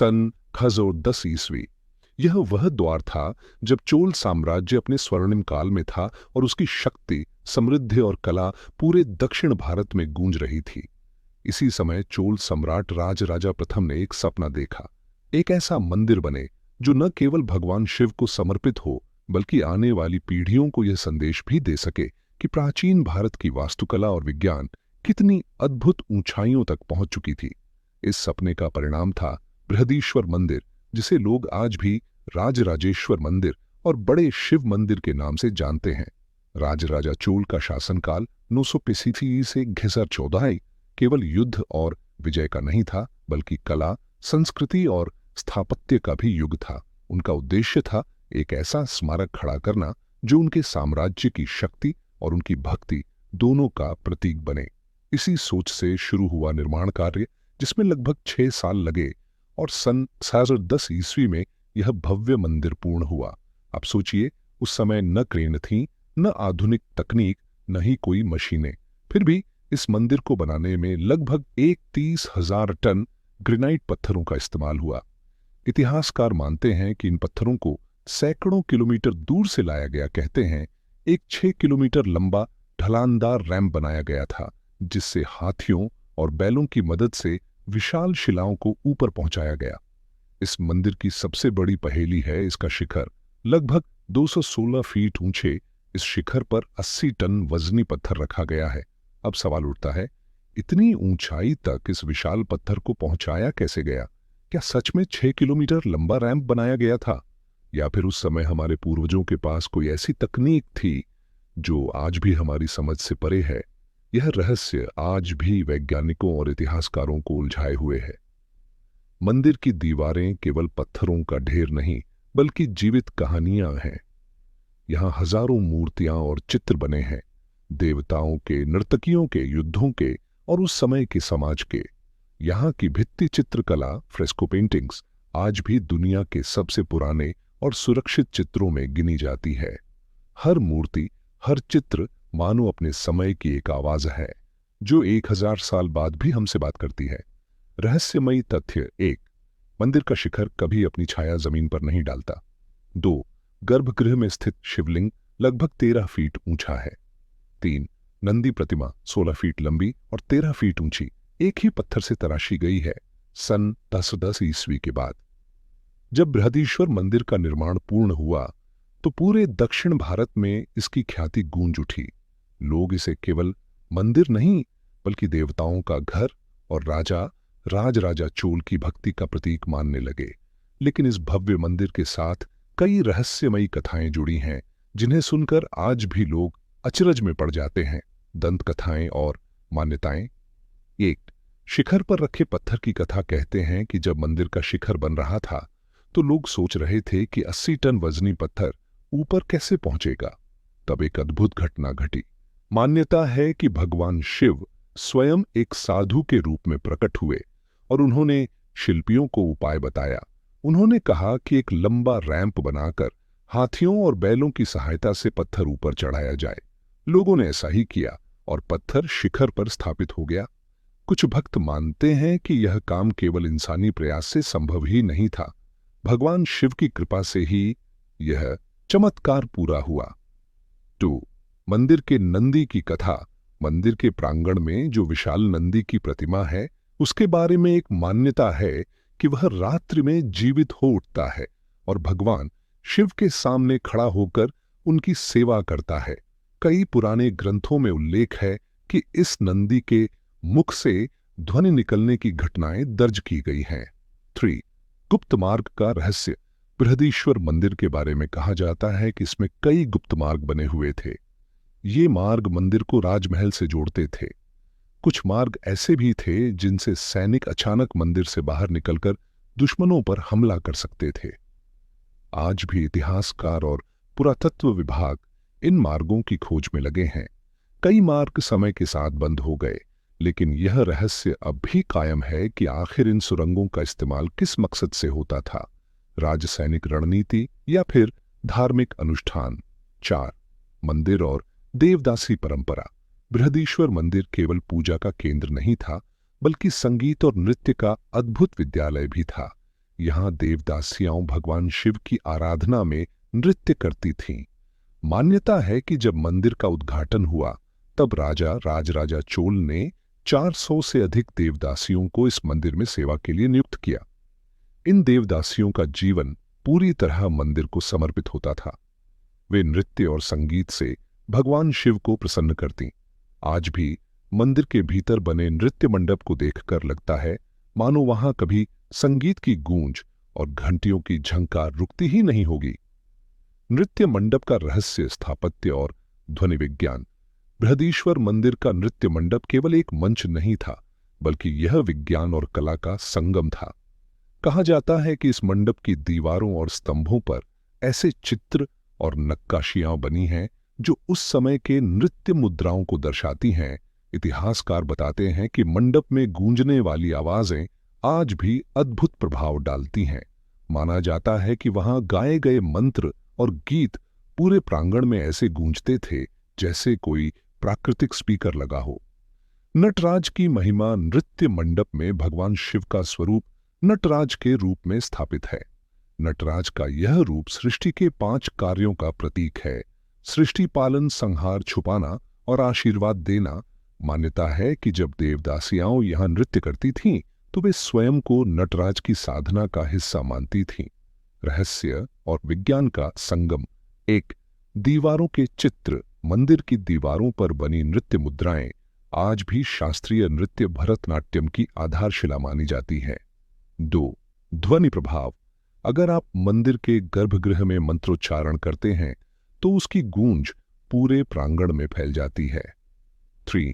सन 1010 ईस्वी। यह वह द्वार था जब चोल साम्राज्य अपने स्वर्णिम काल में था और उसकी शक्ति, समृद्धि और कला पूरे दक्षिण भारत में गूंज रही थी। इसी समय चोल सम्राट राजराजा प्रथम ने एक सपना देखा। एक ऐसा मंदिर बने जो न केवल भगवान शिव को समर्पित हो, बल्कि आने वाली पीढ़ियों को यह संदेश भी दे सके कि प्राचीन भारत की वास्तुकला और विज्ञान कितनी अद्भुत ऊंचाइयों तक पहुंच चुकी थी। इस सपने का परिणाम था बृहदीश्वर मंदिर, जिसे लोग आज भी राजराजेश्वर मंदिर और बड़े शिव मंदिर के नाम से जानते हैं। राजराजा चोल का शासनकाल 985 से घिसर 14 केवल युद्ध और विजय का नहीं था, बल्कि कला, संस्कृति और स्थापत्य का भी युग था। उनका उद्देश्य था एक ऐसा स्मारक खड़ा करना जो उनके साम्राज्य की शक्ति और उनकी भक्ति दोनों का प्रतीक बने। इसी सोच से शुरू हुआ निर्माण कार्य, जिसमें लगभग 6 साल लगे, और सन 1010 ईस्वी में यह भव्य मंदिर पूर्ण हुआ। अब सोचिए, उस समय न क्रेन थी, न आधुनिक तकनीक, न ही कोई मशीनें। फिर भी इस मंदिर को बनाने में लगभग 31,000 टन ग्रेनाइट पत्थरों का इस्तेमाल हुआ। इतिहासकार मानते हैं कि इन पत्थरों को सैकड़ों किलोमीटर दूर से लाया गया। कहते हैं एक 6 किलोमीटर लंबा ढलानदार रैंप बनाया गया था, जिससे हाथियों और बैलों की मदद से विशाल शिलाओं को ऊपर पहुंचाया गया। इस मंदिर की सबसे बड़ी पहेली है इसका शिखर। लगभग 216 फीट ऊंचे इस शिखर पर 80 टन वजनी पत्थर रखा गया है। अब सवाल उठता है, इतनी ऊंचाई तक इस विशाल पत्थर को पहुंचाया कैसे गया? क्या सच में 6 किलोमीटर लंबा रैंप बनाया गया था, या फिर उस समय हमारे पूर्वजों के पास कोई ऐसी तकनीक थी जो आज भी हमारी समझ से परे है? यह रहस्य आज भी वैज्ञानिकों और इतिहासकारों को उलझाए हुए है। मंदिर की दीवारें केवल पत्थरों का ढेर नहीं, बल्कि जीवित कहानियां हैं। यहाँ हजारों मूर्तियां और चित्र बने हैं, देवताओं के, नर्तकियों के, युद्धों के और उस समय के समाज के। यहाँ की भित्ति चित्रकला, फ्रेस्को पेंटिंग्स, आज भी दुनिया के सबसे पुराने और सुरक्षित चित्रों में गिनी जाती है। हर मूर्ति, हर चित्र मानो अपने समय की एक आवाज है, जो 1000 साल बाद भी हमसे बात करती है। रहस्यमयी तथ्य 1, मंदिर का शिखर कभी अपनी छाया जमीन पर नहीं डालता। 2, गर्भगृह में स्थित शिवलिंग लगभग 13 फीट ऊंचा है। 3, नंदी प्रतिमा 16 फीट लंबी और 13 फीट ऊंची एक ही पत्थर से तराशी गई है, सन 1010 ईस्वी के बाद। जब बृहदीश्वर मंदिर का निर्माण पूर्ण हुआ, तो पूरे दक्षिण भारत में इसकी ख्याति गूंज उठी। लोग इसे केवल मंदिर नहीं, बल्कि देवताओं का घर और राजराजा चोल की भक्ति का प्रतीक मानने लगे। लेकिन इस भव्य मंदिर के साथ कई रहस्यमयी कथाएं जुड़ी हैं, जिन्हें सुनकर आज भी लोग अचरज में पड़ जाते हैं। दंत कथाएं और मान्यताएं। 1, शिखर पर रखे पत्थर की कथा कहते हैं कि जब मंदिर का शिखर बन रहा था, तो लोग सोच रहे थे कि 80 टन वजनी पत्थर ऊपर कैसे पहुंचेगा। तब एक अद्भुत घटना घटी। मान्यता है कि भगवान शिव स्वयं एक साधु के रूप में प्रकट हुए और उन्होंने शिल्पियों को उपाय बताया। उन्होंने कहा कि एक लंबा रैंप बनाकर हाथियों और बैलों की सहायता से पत्थर ऊपर चढ़ाया जाए। लोगों ने ऐसा ही किया और पत्थर शिखर पर स्थापित हो गया। कुछ भक्त मानते हैं कि यह काम केवल इंसानी प्रयास से संभव ही नहीं था, भगवान शिव की कृपा से ही यह चमत्कार पूरा हुआ। 2, मंदिर के नंदी की कथा। मंदिर के प्रांगण में जो विशाल नंदी की प्रतिमा है, उसके बारे में एक मान्यता है कि वह रात्रि में जीवित हो उठता है और भगवान शिव के सामने खड़ा होकर उनकी सेवा करता है। कई पुराने ग्रंथों में उल्लेख है कि इस नंदी के मुख से ध्वनि निकलने की घटनाएं दर्ज की गई हैं। 3, गुप्त मार्ग का रहस्य। बृहदीश्वर मंदिर के बारे में कहा जाता है कि इसमें कई गुप्त मार्ग बने हुए थे। ये मार्ग मंदिर को राजमहल से जोड़ते थे। कुछ मार्ग ऐसे भी थे जिनसे सैनिक अचानक मंदिर से बाहर निकलकर दुश्मनों पर हमला कर सकते थे। आज भी इतिहासकार और पुरातत्व विभाग इन मार्गों की खोज में लगे हैं। कई मार्ग समय के साथ बंद हो गए, लेकिन यह रहस्य अब भी कायम है कि आखिर इन सुरंगों का इस्तेमाल किस मकसद से होता था, राजसैनिक रणनीति या फिर धार्मिक अनुष्ठान। 4, मंदिर और देवदासी परंपरा। बृहदीश्वर मंदिर केवल पूजा का केंद्र नहीं था, बल्कि संगीत और नृत्य का अद्भुत विद्यालय भी था। यहाँ देवदासियां भगवान शिव की आराधना में नृत्य करती थीं। मान्यता है कि जब मंदिर का उद्घाटन हुआ तब राजा राजराजा चोल ने 400 से अधिक देवदासियों को इस मंदिर में सेवा के लिए नियुक्त किया। इन देवदासियों का जीवन पूरी तरह मंदिर को समर्पित होता था। वे नृत्य और संगीत से भगवान शिव को प्रसन्न करती। आज भी मंदिर के भीतर बने नृत्य मंडप को देखकर लगता है मानो वहां कभी संगीत की गूंज और घंटियों की झंकार रुकती ही नहीं होगी। नृत्य मंडप का रहस्य, स्थापत्य और ध्वनि विज्ञान। बृहदीश्वर मंदिर का नृत्य मंडप केवल एक मंच नहीं था, बल्कि यह विज्ञान और कला का संगम था। कहा जाता है कि इस मंडप की दीवारों और स्तंभों पर ऐसे चित्र और नक्काशियां बनी हैं जो उस समय के नृत्य मुद्राओं को दर्शाती हैं। इतिहासकार बताते हैं कि मंडप में गूंजने वाली आवाजें आज भी अद्भुत प्रभाव डालती हैं। माना जाता है कि वहां गाए गए मंत्र और गीत पूरे प्रांगण में ऐसे गूंजते थे जैसे कोई प्राकृतिक स्पीकर लगा हो। नटराज की महिमा। नृत्य मंडप में भगवान शिव का स्वरूप नटराज के रूप में स्थापित है। नटराज का यह रूप सृष्टि के 5 कार्यों का प्रतीक है: सृष्टि पालन, संहार, छुपाना और आशीर्वाद देना। मान्यता है कि जब देवदासियां यहां नृत्य करती थीं तो वे स्वयं को नटराज की साधना का हिस्सा मानती थीं। रहस्य और विज्ञान का संगम। एक, दीवारों के चित्र। मंदिर की दीवारों पर बनी नृत्य मुद्राएं आज भी शास्त्रीय नृत्य भरतनाट्यम की आधारशिला मानी जाती हैं। 2, ध्वनि प्रभाव। अगर आप मंदिर के गर्भगृह में मंत्रोच्चारण करते हैं तो उसकी गूंज पूरे प्रांगण में फैल जाती है। 3,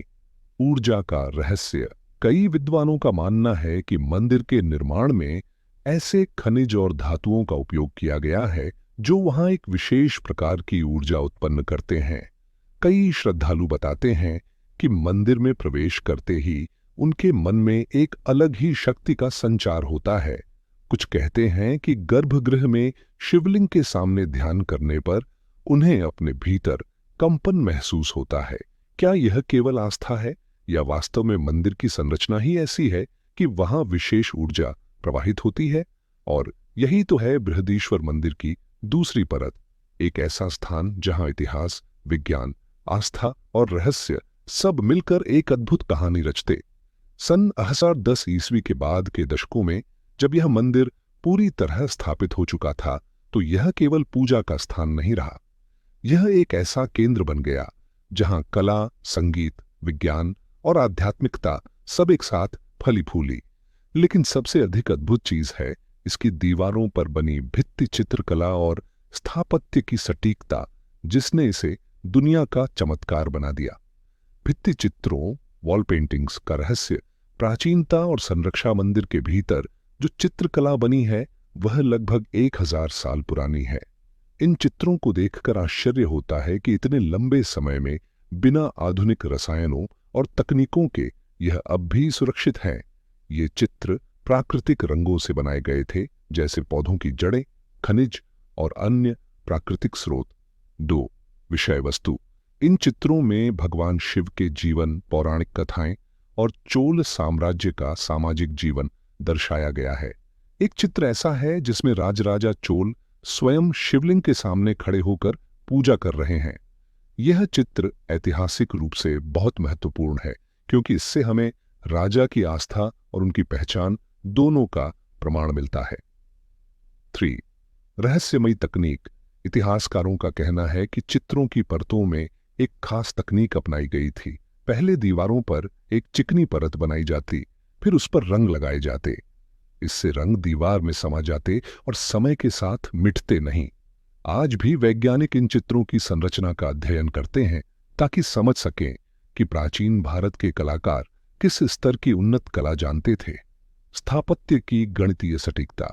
ऊर्जा का रहस्य। कई विद्वानों का मानना है कि मंदिर के निर्माण में ऐसे खनिज और धातुओं का उपयोग किया गया है जो वहां एक विशेष प्रकार की ऊर्जा उत्पन्न करते हैं। कई श्रद्धालु बताते हैं कि मंदिर में प्रवेश करते ही उनके मन में एक अलग ही शक्ति का संचार होता है। कुछ कहते हैं कि गर्भगृह में शिवलिंग के सामने ध्यान करने पर उन्हें अपने भीतर कंपन महसूस होता है। क्या यह केवल आस्था है या वास्तव में मंदिर की संरचना ही ऐसी है कि वहां विशेष ऊर्जा प्रवाहित होती है? और यही तो है बृहदीश्वर मंदिर की दूसरी परत, एक ऐसा स्थान जहां इतिहास, विज्ञान, आस्था और रहस्य सब मिलकर एक अद्भुत कहानी रचते। सन 1010 ईस्वी के बाद के दशकों में जब यह मंदिर पूरी तरह स्थापित हो चुका था तो यह केवल पूजा का स्थान नहीं रहा। यह एक ऐसा केंद्र बन गया जहां कला, संगीत, विज्ञान और आध्यात्मिकता सब एक साथ फली फूली। लेकिन सबसे अधिक अद्भुत चीज है इसकी दीवारों पर बनी भित्ति चित्रकला और स्थापत्य की सटीकता, जिसने इसे दुनिया का चमत्कार बना दिया। भित्ति चित्रों, वॉल पेंटिंग्स का रहस्य, प्राचीनता और संरक्षा। मंदिर के भीतर जो चित्रकला बनी है वह लगभग 1000 साल पुरानी है। इन चित्रों को देखकर आश्चर्य होता है कि इतने लंबे समय में बिना आधुनिक रसायनों और तकनीकों के यह अब भी सुरक्षित हैं। ये चित्र प्राकृतिक रंगों से बनाए गए थे, जैसे पौधों की जड़ें, खनिज और अन्य प्राकृतिक स्रोत। 2, विषय वस्तु। इन चित्रों में भगवान शिव के जीवन, पौराणिक कथाएं और चोल साम्राज्य का सामाजिक जीवन दर्शाया गया है। एक चित्र ऐसा है जिसमें राजराजा चोल स्वयं शिवलिंग के सामने खड़े होकर पूजा कर रहे हैं। यह चित्र ऐतिहासिक रूप से बहुत महत्वपूर्ण है क्योंकि इससे हमें राजा की आस्था और उनकी पहचान दोनों का प्रमाण मिलता है। 3, रहस्यमयी तकनीक। इतिहासकारों का कहना है कि चित्रों की परतों में एक खास तकनीक अपनाई गई थी। पहले दीवारों पर एक चिकनी परत बनाई जाती, फिर उस पर रंग लगाए जाते। इससे रंग दीवार में समा जाते और समय के साथ मिटते नहीं। आज भी वैज्ञानिक इन चित्रों की संरचना का अध्ययन करते हैं ताकि समझ सकें कि प्राचीन भारत के कलाकार किस स्तर की उन्नत कला जानते थे। स्थापत्य की गणितीय सटीकता।